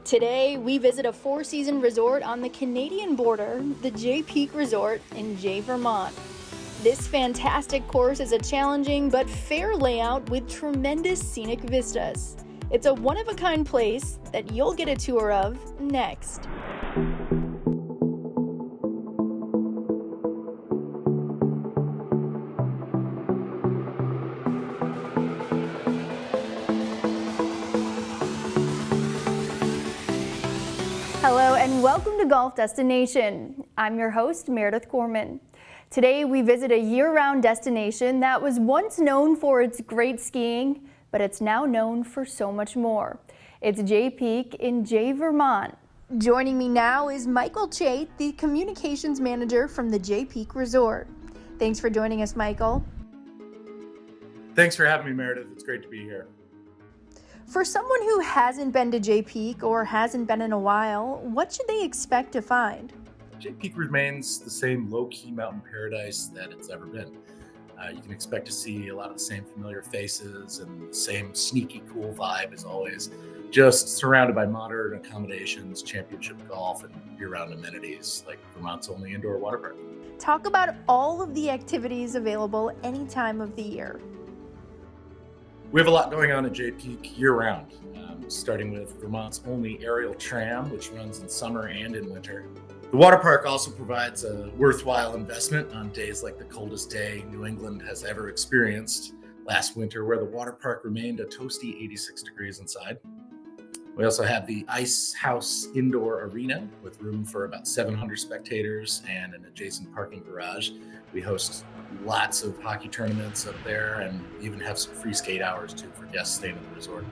Today, we visit a four-season resort on the Canadian border, the Jay Peak Resort in Jay, Vermont. This fantastic course is a challenging but fair layout with tremendous scenic vistas. It's a one-of-a-kind place that you'll get a tour of next. Hello and welcome to Golf Destination. I'm your host, Meredith Gorman. Today we visit a year-round destination that was once known for its great skiing, but it's now known for so much more. It's Jay Peak in Jay, Vermont. Joining me now is Michael Chait, the communications manager from the Jay Peak Resort. Thanks for joining us, Michael. Thanks for having me, Meredith. It's great to be here. For someone who hasn't been to Jay Peak or hasn't been in a while, what should they expect to find? Jay Peak remains the same low-key mountain paradise that it's ever been. You can expect to see a lot of the same familiar faces and the same sneaky cool vibe as always, just surrounded by modern accommodations, championship golf, and year-round amenities like Vermont's only indoor water park. Talk about all of the activities available any time of the year. We have a lot going on at Jay Peak year-round, starting with Vermont's only aerial tram, which runs in summer and in winter. The water park also provides a worthwhile investment on days like the coldest day New England has ever experienced last winter, where the water park remained a toasty 86 degrees inside. We also have the Ice House Indoor Arena with room for about 700 spectators and an adjacent parking garage. We host lots of hockey tournaments up there and even have some free skate hours too for guests staying at the resort.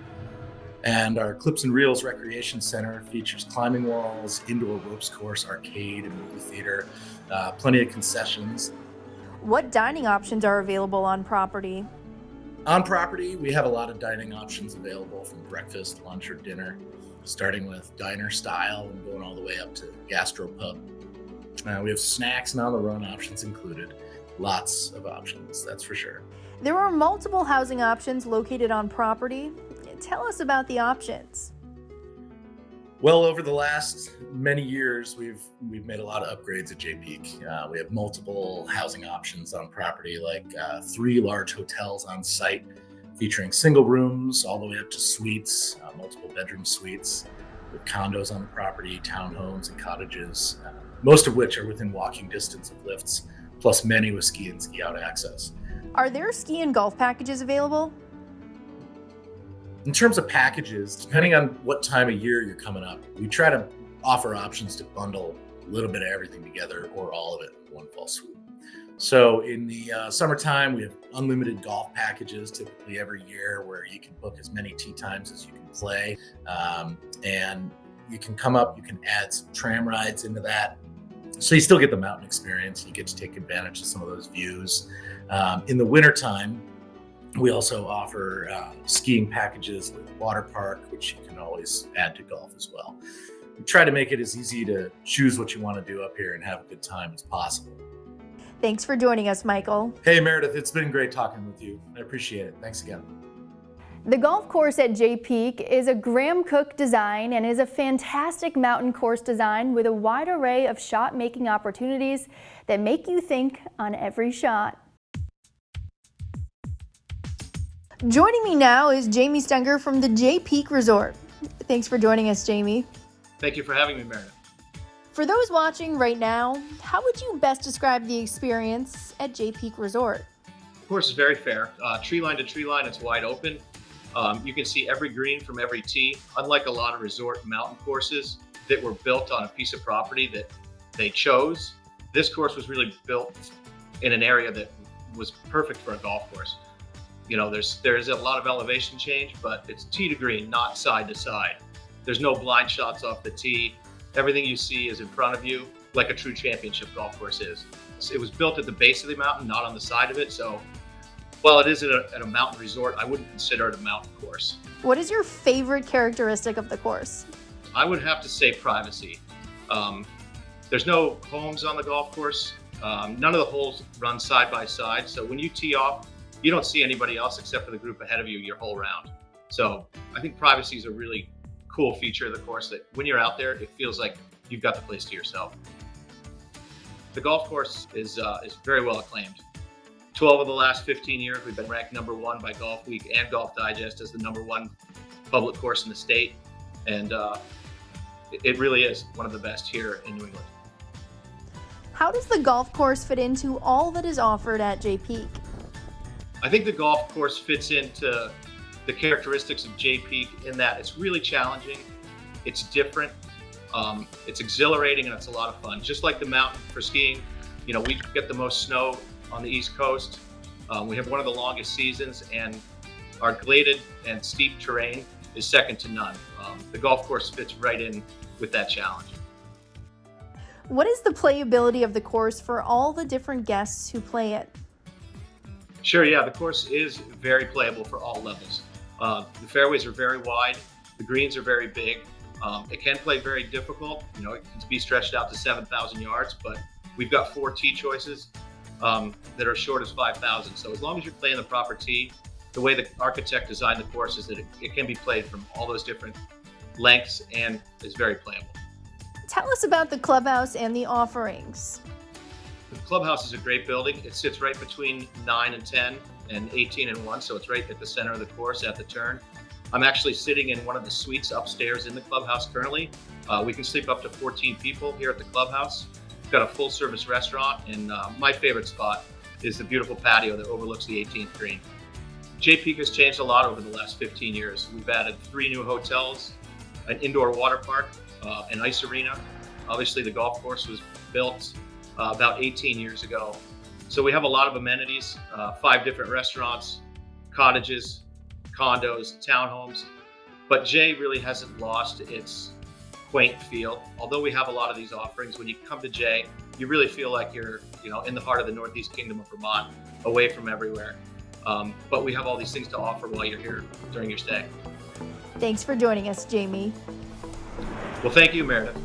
And our Clips and Reels Recreation Center features climbing walls, indoor ropes course, arcade, and movie theater, plenty of concessions. What dining options are available on property? On property, we have a lot of dining options available from breakfast, lunch, or dinner, starting with diner style and going all the way up to gastropub. We have snacks and on-the-run options included. Lots of options, that's for sure. There are multiple housing options located on property. Tell us about the options. Well, over the last many years, we've made a lot of upgrades at Jay Peak. We have multiple housing options on property, like 3 large hotels on site featuring single rooms all the way up to suites, multiple bedroom suites, with condos on the property, townhomes and cottages, most of which are within walking distance of lifts, plus many with ski and ski out access. Are there ski and golf packages available? In terms of packages, depending on what time of year you're coming up, we try to offer options to bundle a little bit of everything together or all of it in one fell swoop. So in the summertime, we have unlimited golf packages typically every year where you can book as many tee times as you can play. And you can come up, you can add some tram rides into that. So you still get the mountain experience. You get to take advantage of some of those views. In the wintertime, we also offer skiing packages with water park, which you can always add to golf as well. We try to make it as easy to choose what you want to do up here and have a good time as possible. Thanks for joining us, Michael. Hey, Meredith, it's been great talking with you. I appreciate it. Thanks again. The golf course at Jay Peak is a Graham Cooke design and is a fantastic mountain course design with a wide array of shot-making opportunities that make you think on every shot. Joining me now is Jamie Stenger from the Jay Peak Resort. Thanks for joining us, Jamie. Thank you for having me, Meredith. For those watching right now, how would you best describe the experience at Jay Peak Resort? The course is very fair. Tree line to tree line, it's wide open. You can see every green from every tee. Unlike a lot of resort mountain courses that were built on a piece of property that they chose, this course was really built in an area that was perfect for a golf course. You know, there's a lot of elevation change, but it's tee to green, not side to side. There's no blind shots off the tee. Everything you see is in front of you, like a true championship golf course is. It was built at the base of the mountain, not on the side of it. So while it is at a mountain resort, I wouldn't consider it a mountain course. What is your favorite characteristic of the course? I would have to say privacy. There's no homes on the golf course. None of the holes run side by side. So when you tee off, you don't see anybody else except for the group ahead of you your whole round. So I think privacy is a really cool feature of the course that when you're out there, it feels like you've got the place to yourself. The golf course is very well acclaimed. 12 of the last 15 years, we've been ranked #1 by Golf Week and Golf Digest as the #1 public course in the state. And it really is one of the best here in New England. How does the golf course fit into all that is offered at Jay Peak? I think the golf course fits into the characteristics of Jay Peak in that it's really challenging, it's different, it's exhilarating, and it's a lot of fun. Just like the mountain for skiing, you know, we get the most snow on the East Coast. We have one of the longest seasons, and our graded and steep terrain is second to none. The golf course fits right in with that challenge. What is the playability of the course for all the different guests who play it? Sure, yeah, the course is very playable for all levels. The fairways are very wide, the greens are very big. It can play very difficult. You know, it can be stretched out to 7,000 yards, but we've got 4 tee choices that are short as 5,000. So as long as you're playing the proper tee, the way the architect designed the course is that it can be played from all those different lengths and is very playable. Tell us about the clubhouse and the offerings. The clubhouse is a great building. It sits right between 9 and 10 and 18 and 1, so it's right at the center of the course at the turn. I'm actually sitting in one of the suites upstairs in the clubhouse currently. We can sleep up to 14 people here at the clubhouse. We've got a full-service restaurant, and my favorite spot is the beautiful patio that overlooks the 18th green. Jay Peak has changed a lot over the last 15 years. We've added 3 new hotels, an indoor water park, an ice arena. Obviously, the golf course was built about 18 years ago. So we have a lot of amenities, 5 different restaurants, cottages, condos, townhomes. But Jay really hasn't lost its quaint feel. Although we have a lot of these offerings, when you come to Jay, you really feel like you're, you know, in the heart of the Northeast Kingdom of Vermont, away from everywhere. But we have all these things to offer while you're here during your stay. Thanks for joining us, Jamie. Well, thank you, Meredith.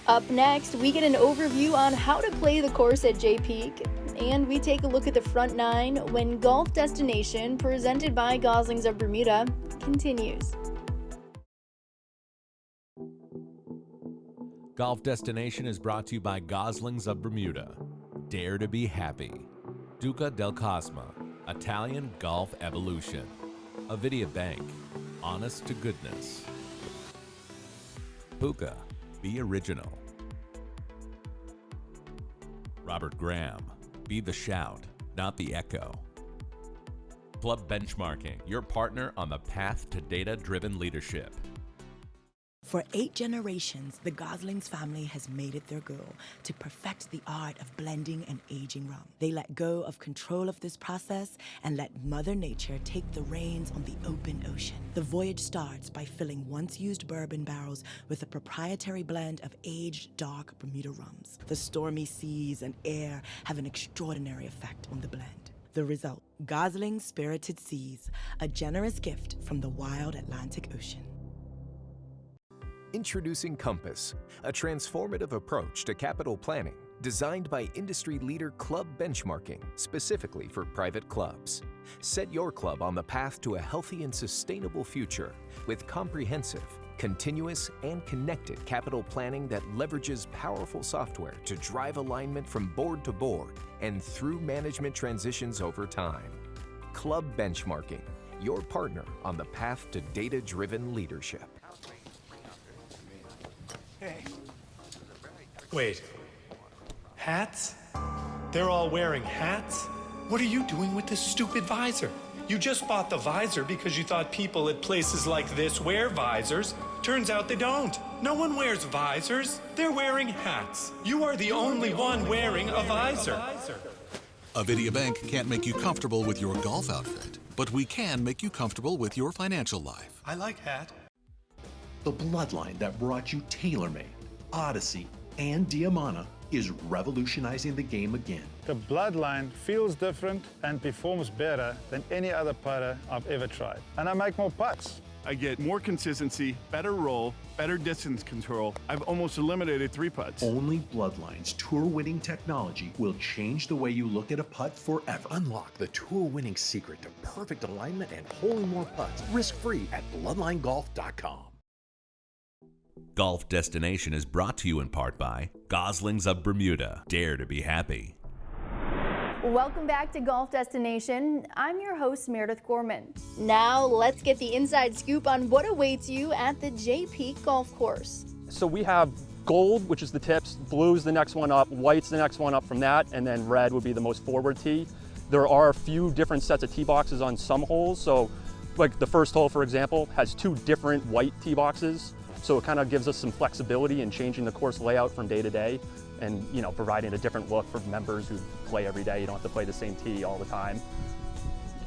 Up next, we get an overview on how to play the course at Jay Peak, and we take a look at the front 9 when Golf Destination, presented by Goslings of Bermuda, continues. Golf Destination is brought to you by Goslings of Bermuda. Dare to be happy. Duca del Cosmo, Italian Golf Evolution. Avidia Bank, honest to goodness. Puka, be original. Robert Graham, be the shout, not the echo. Club Benchmarking, your partner on the path to data-driven leadership. For 8 generations, the Goslings family has made it their goal to perfect the art of blending and aging rum. They let go of control of this process and let Mother Nature take the reins on the open ocean. The voyage starts by filling once-used bourbon barrels with a proprietary blend of aged dark Bermuda rums. The stormy seas and air have an extraordinary effect on the blend. The result, Goslings Spirited Seas, a generous gift from the wild Atlantic Ocean. Introducing Compass, a transformative approach to capital planning designed by industry leader Club Benchmarking specifically for private clubs. Set your club on the path to a healthy and sustainable future with comprehensive, continuous, and connected capital planning that leverages powerful software to drive alignment from board to board and through management transitions over time. Club Benchmarking, your partner on the path to data-driven leadership. Hey. Wait. Hats? They're all wearing hats? What are you doing with this stupid visor? You just bought the visor because you thought people at places like this wear visors. Turns out they don't. No one wears visors. They're wearing hats. You are the only one wearing a visor. Avidia Bank can't make you comfortable with your golf outfit, but we can make you comfortable with your financial life. I like hat. The bloodline that brought you TaylorMade, Odyssey, and Diamana is revolutionizing the game again. The bloodline feels different and performs better than any other putter I've ever tried. And I make more putts. I get more consistency, better roll, better distance control. I've almost eliminated 3 putts. Only Bloodline's tour-winning technology will change the way you look at a putt forever. Unlock the tour-winning secret to perfect alignment and holing more putts risk-free at bloodlinegolf.com. Golf Destination is brought to you in part by Goslings of Bermuda. Dare to be happy. Welcome back to Golf Destination. I'm your host, Meredith Gorman. Now let's get the inside scoop on what awaits you at the Jay Peak Golf Course. So we have gold, which is the tips, blue's the next one up, white's the next one up from that, and then red would be the most forward tee. There are a few different sets of tee boxes on some holes. So like the first hole, for example, has 2 different white tee boxes. So it kind of gives us some flexibility in changing the course layout from day to day and, you know, providing a different look for members who play every day. You don't have to play the same tee all the time.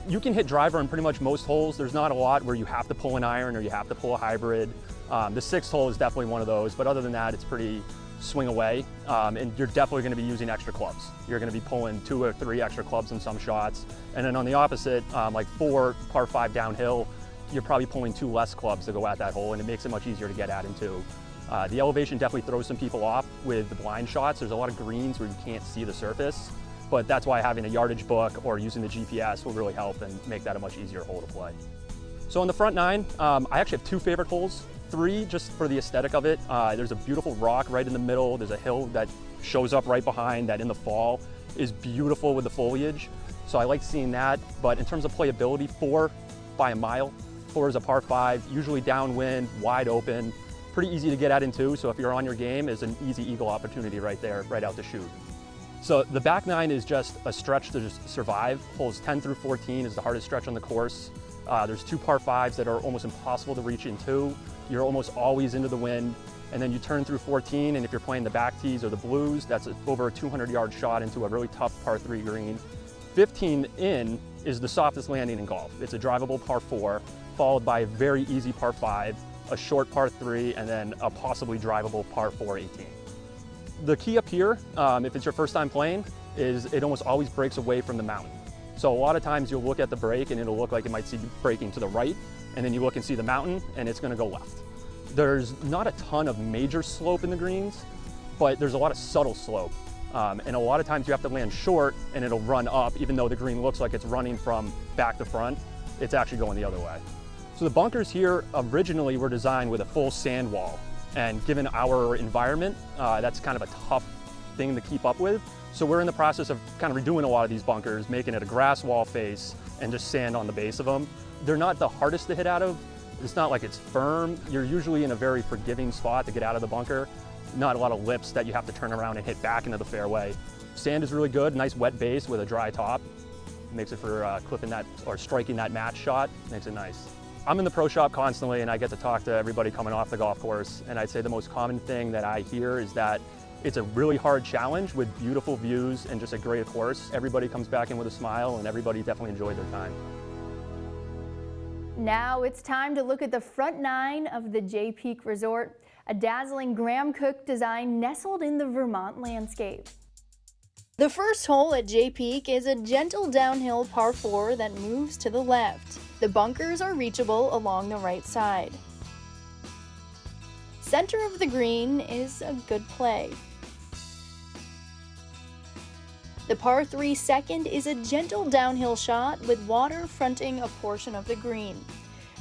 You can hit driver on pretty much most holes. There's not a lot where you have to pull an iron or you have to pull a hybrid. The 6th hole is definitely one of those, but other than that, it's pretty swing away. And you're definitely going to be using extra clubs. You're going to be pulling 2 or 3 extra clubs in some shots. And then on the opposite, like 4 par 5 downhill, you're probably pulling 2 less clubs to go at that hole, and it makes it much easier to get at into. The elevation definitely throws some people off with the blind shots. There's a lot of greens where you can't see the surface, but that's why having a yardage book or using the GPS will really help and make that a much easier hole to play. So on the front 9, I actually have 2 favorite holes. 3 just for the aesthetic of it. There's a beautiful rock right in the middle. There's a hill that shows up right behind that in the fall is beautiful with the foliage. So I like seeing that. But in terms of playability, 4 by a mile. 4 is a par 5, usually downwind, wide open, pretty easy to get at into. So if you're on your game, it's an easy eagle opportunity right there, right out to shoot. So the back 9 is just a stretch to just survive. Holes 10 through 14 is the hardest stretch on the course. There's 2 par 5s that are almost impossible to reach into. You're almost always into the wind. And then you turn through 14, and if you're playing the back tees or the blues, that's over a 200-yard shot into a really tough par 3 green. 15 in is the softest landing in golf. It's a drivable par 4, followed by a very easy par 5, a short par 3, and then a possibly drivable par 4 18. The key up here, if it's your first time playing, is it almost always breaks away from the mountain. So a lot of times you'll look at the break and it'll look like it might see breaking to the right, and then you look and see the mountain and it's gonna go left. There's not a ton of major slope in the greens, but there's a lot of subtle slope. And a lot of times you have to land short and it'll run up, even though the green looks like it's running from back to front, it's actually going the other way. So the bunkers here originally were designed with a full sand wall. And given our environment, that's kind of a tough thing to keep up with. So we're in the process of kind of redoing a lot of these bunkers, making it a grass wall face and just sand on the base of them. They're not the hardest to hit out of. It's not like it's firm. You're usually in a very forgiving spot to get out of the bunker. Not a lot of lips that you have to turn around and hit back into the fairway. Sand is really good, nice wet base with a dry top. Makes it for clipping that or striking that match shot, makes it nice. I'm in the pro shop constantly and I get to talk to everybody coming off the golf course, and I'd say the most common thing that I hear is that it's a really hard challenge with beautiful views and just a great course. Everybody comes back in with a smile and everybody definitely enjoyed their time. Now it's time to look at the front 9 of the Jay Peak Resort, a dazzling Graham Cooke design nestled in the Vermont landscape. The first hole at Jay Peak is a gentle downhill par 4 that moves to the left. The bunkers are reachable along the right side. Center of the green is a good play. The par 3 second is a gentle downhill shot with water fronting a portion of the green.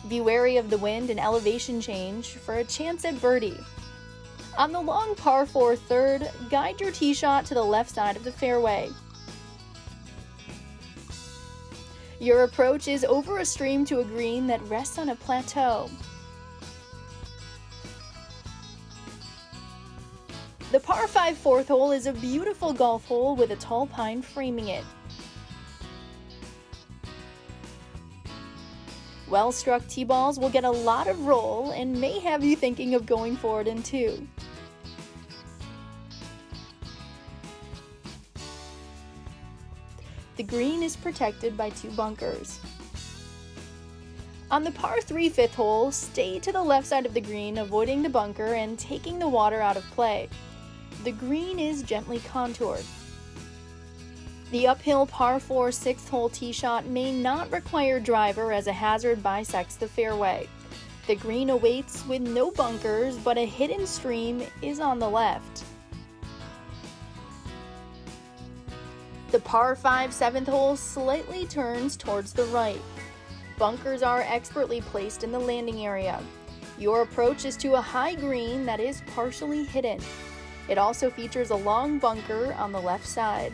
Be wary of the wind and elevation change for a chance at birdie. On the long par 4 third, guide your tee shot to the left side of the fairway. Your approach is over a stream to a green that rests on a plateau. The par 5 fourth hole is a beautiful golf hole with a tall pine framing it. Well-struck tee balls will get a lot of roll and may have you thinking of going for it in 2. The green is protected by 2 bunkers. On the par 3 fifth hole, stay to the left side of the green, avoiding the bunker and taking the water out of play. The green is gently contoured. The uphill par 4 6th hole tee shot may not require driver as a hazard bisects the fairway. The green awaits with no bunkers, but a hidden stream is on the left. The par 5 7th hole slightly turns towards the right. Bunkers are expertly placed in the landing area. Your approach is to a high green that is partially hidden. It also features a long bunker on the left side.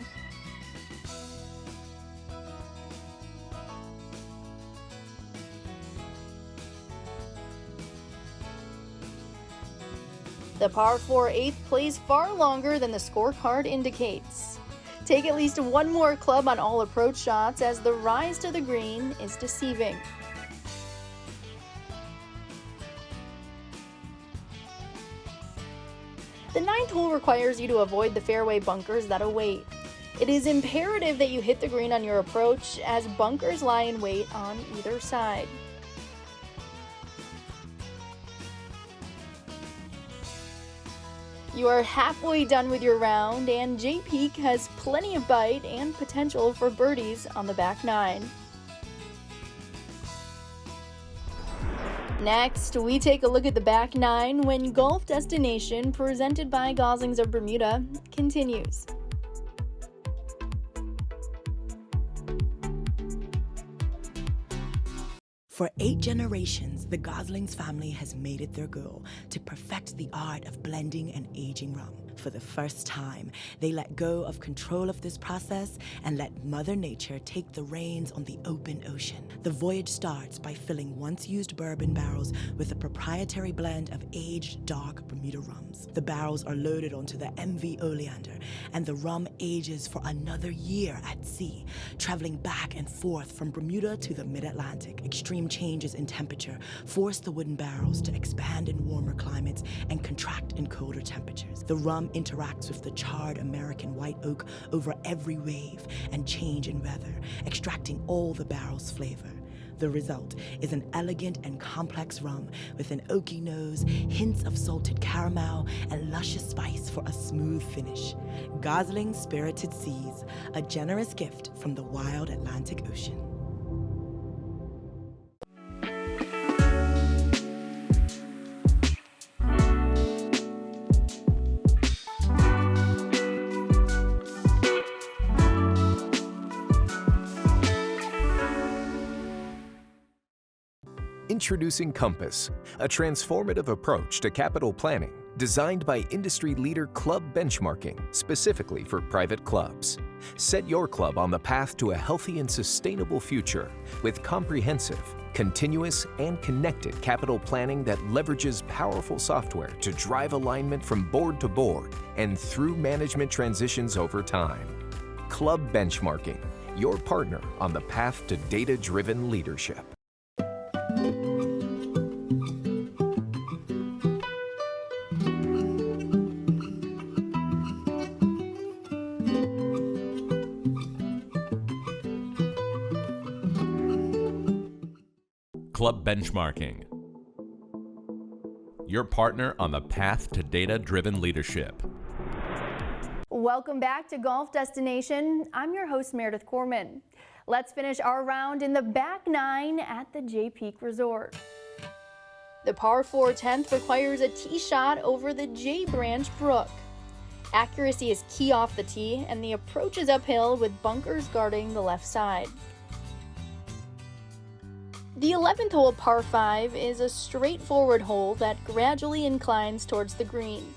The par 4 8th plays far longer than the scorecard indicates. Take at least one more club on all approach shots as the rise to the green is deceiving. The 9th hole requires you to avoid the fairway bunkers that await. It is imperative that you hit the green on your approach as bunkers lie in wait on either side. You are halfway done with your round, and Jay Peak has plenty of bite and potential for birdies on the back 9. Next, we take a look at the back 9 when Golf Destination, presented by Goslings of Bermuda, continues. For 8 generations, the Goslings family has made it their goal to perfect the art of blending and aging rum. For the first time, they let go of control of this process and let Mother Nature take the reins on the open ocean. The voyage starts by filling once-used bourbon barrels with a proprietary blend of aged dark Bermuda rums. The barrels are loaded onto the MV Oleander, and the rum ages for another year at sea, traveling back and forth from Bermuda to the mid-Atlantic. Extreme changes in temperature force the wooden barrels to expand in warmer climates and contract in colder temperatures. The rum interacts with the charred American white oak over every wave and change in weather, extracting all the barrel's flavor. The result is an elegant and complex rum with an oaky nose, hints of salted caramel, and luscious spice for a smooth finish. Gosling Spirited Seas, a generous gift from the wild Atlantic Ocean. Introducing Compass, a transformative approach to capital planning designed by industry leader Club Benchmarking specifically for private clubs. Set your club on the path to a healthy and sustainable future with comprehensive, continuous, and connected capital planning that leverages powerful software to drive alignment from board to board and through management transitions over time. Club Benchmarking, your partner on the path to data-driven leadership. Club Benchmarking, your partner on the path to data-driven leadership. Welcome back to Golf Destination. I'm your host, Meredith Corman. Let's finish our round in the back 9 at the Jay Peak Resort. The par 4 10th requires a tee shot over the Jay Branch Brook. Accuracy is key off the tee, and the approach is uphill with bunkers guarding the left side. The 11th hole, par 5, is a straightforward hole that gradually inclines towards the green.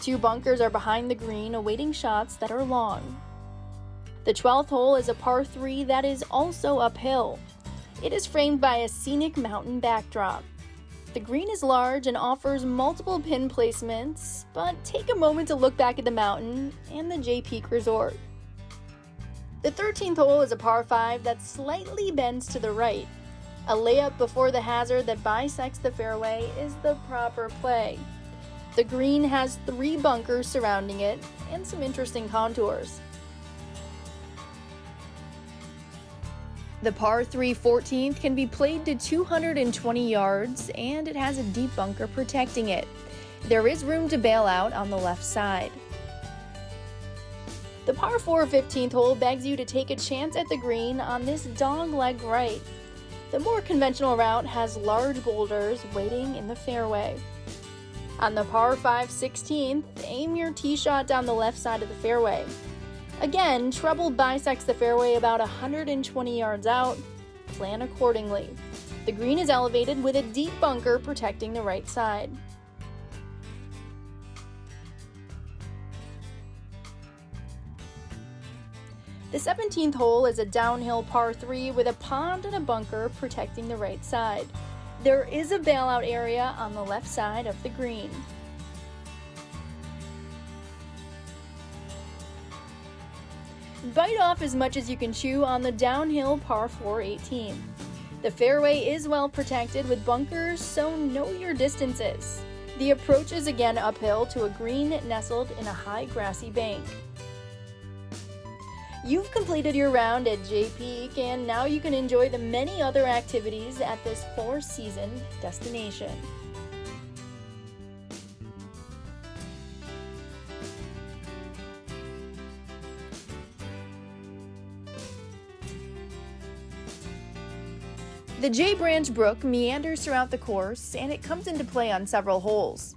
Two bunkers are behind the green, awaiting shots that are long. The 12th hole is a par 3 that is also uphill. It is framed by a scenic mountain backdrop. The green is large and offers multiple pin placements, but take a moment to look back at the mountain and the Jay Peak Resort. The 13th hole is a par 5 that slightly bends to the right. A layup before the hazard that bisects the fairway is the proper play. The green has 3 bunkers surrounding it and some interesting contours. The par 3 14th can be played to 220 yards, and it has a deep bunker protecting it. There is room to bail out on the left side. The par 4 15th hole begs you to take a chance at the green on this dog leg right. The more conventional route has large boulders waiting in the fairway. On the par 5 16th, aim your tee shot down the left side of the fairway. Again, trouble bisects the fairway about 120 yards out. Plan accordingly. The green is elevated with a deep bunker protecting the right side. The 17th hole is a downhill par 3 with a pond and a bunker protecting the right side. There is a bailout area on the left side of the green. Bite off as much as you can chew on the downhill par 4 18. The fairway is well protected with bunkers, so know your distances. The approach is again uphill to a green nestled in a high grassy bank. You've completed your round at Jay Peak, and now you can enjoy the many other activities at this four-season destination. The Jay Branch Brook meanders throughout the course, and it comes into play on several holes.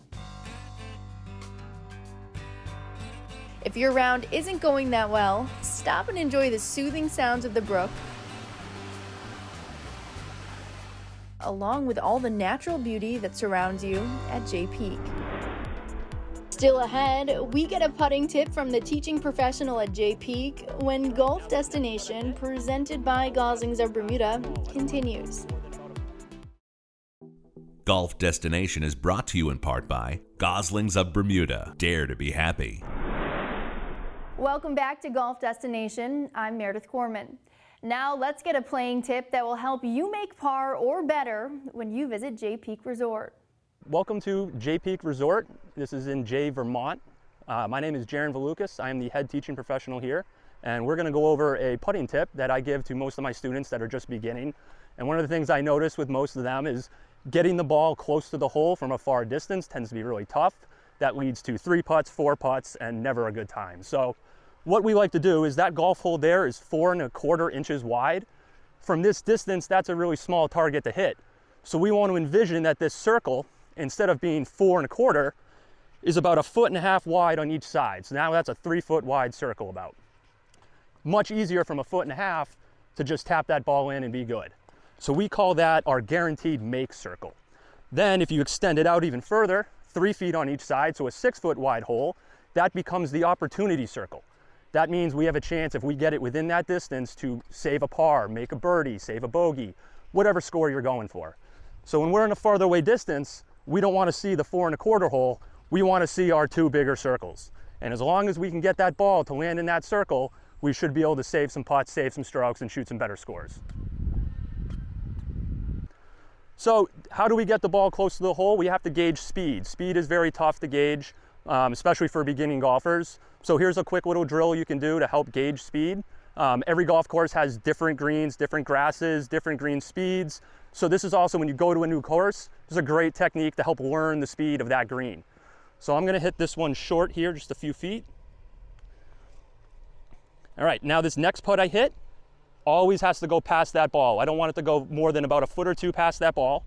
If your round isn't going that well, stop and enjoy the soothing sounds of the brook, along with all the natural beauty that surrounds you at Jay Peak. Still ahead, we get a putting tip from the teaching professional at Jay Peak when Golf Destination, presented by Goslings of Bermuda, continues. Golf Destination is brought to you in part by Goslings of Bermuda. Dare to be happy. Welcome back to Golf Destination. I'm Meredith Corman. Now let's get a playing tip that will help you make par or better when you visit Jay Peak Resort. Welcome to Jay Peak Resort. This is in Jay, Vermont. My name is Jaron Valukas. I am the head teaching professional here, and we're going to go over a putting tip that I give to most of my students that are just beginning. And one of the things I notice with most of them is getting the ball close to the hole from a far distance tends to be really tough. That leads to 3 putts, 4 putts, and never a good time. So what we like to do is that golf hole there is 4 1/4 inches wide. From this distance, that's a really small target to hit. So we want to envision that this circle, instead of being 4 1/4, is about 1.5 feet wide on each side. So now that's a 3 foot wide circle about. Much easier from 1.5 feet to just tap that ball in and be good. So we call that our guaranteed make circle. Then if you extend it out even further, 3 feet on each side, so a 6 foot wide hole, that becomes the opportunity circle. That means we have a chance, if we get it within that distance, to save a par, make a birdie, save a bogey, whatever score you're going for. So when we're in a farther away distance, we don't want to see the 4 1/4 hole, we want to see our 2 bigger circles. And as long as we can get that ball to land in that circle, we should be able to save some putts, save some strokes, and shoot some better scores. So how do we get the ball close to the hole? We have to gauge speed. Speed is very tough to gauge, especially for beginning golfers. So here's a quick little drill you can do to help gauge speed. Every golf course has different greens, different grasses, different green speeds. So this is also, when you go to a new course, this is a great technique to help learn the speed of that green. So I'm gonna hit this one short here, just a few feet. All right, now this next putt I hit always has to go past that ball. I don't want it to go more than about 1 foot or 2 past that ball.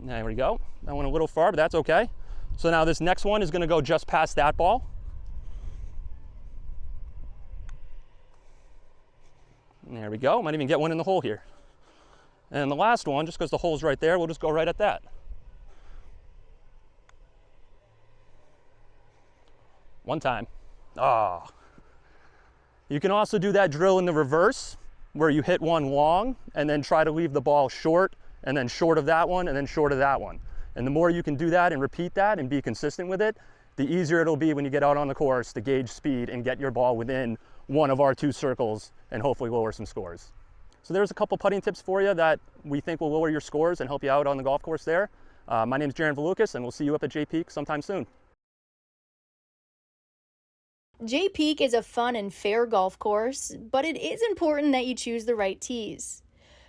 There we go. That went a little far, but that's okay. So now this next one is going to go just past that ball. There we go. Might even get one in the hole here. And the last one, just because the hole's right there, we'll just go right at that. One time. Ah. You can also do that drill in the reverse, where you hit one long and then try to leave the ball short, and then short of that one, and then short of that one. And the more you can do that and repeat that and be consistent with it, the easier it'll be when you get out on the course to gauge speed and get your ball within one of our 2 circles and hopefully lower some scores. So there's a couple putting tips for you that we think will lower your scores and help you out on the golf course there. My name is Jaron Valukas, and we'll see you up at Jay Peak sometime soon. Jay Peak is a fun and fair golf course, but it is important that you choose the right tees.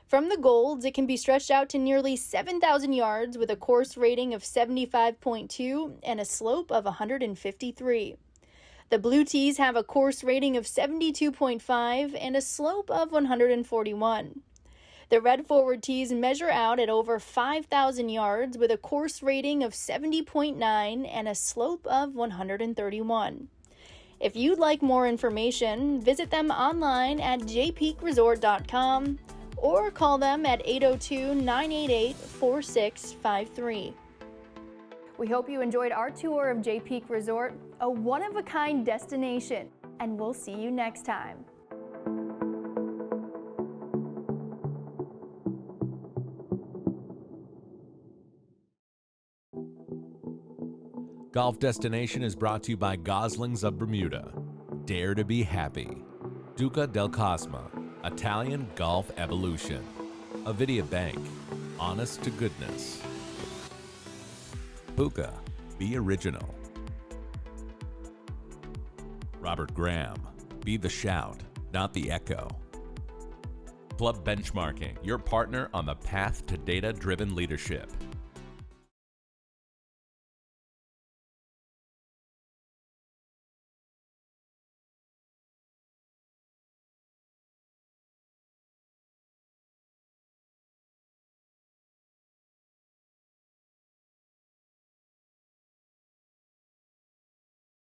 From the golds, it can be stretched out to nearly 7,000 yards with a course rating of 75.2 and a slope of 153. The blue tees have a course rating of 72.5 and a slope of 141. The red forward tees measure out at over 5,000 yards with a course rating of 70.9 and a slope of 131. If you'd like more information, visit them online at jpeakresort.com or call them at 802-988-4653. We hope you enjoyed our tour of Jay Peak Resort, a one-of-a-kind destination, and we'll see you next time. Golf Destination is brought to you by Goslings of Bermuda. Dare to be happy. Duca del Cosma. Italian Golf Evolution. Avidia Bank. Honest to goodness. Hookah. Be original. Robert Graham. Be the shout, not the echo. Club Benchmarking. Your partner on the path to data-driven leadership.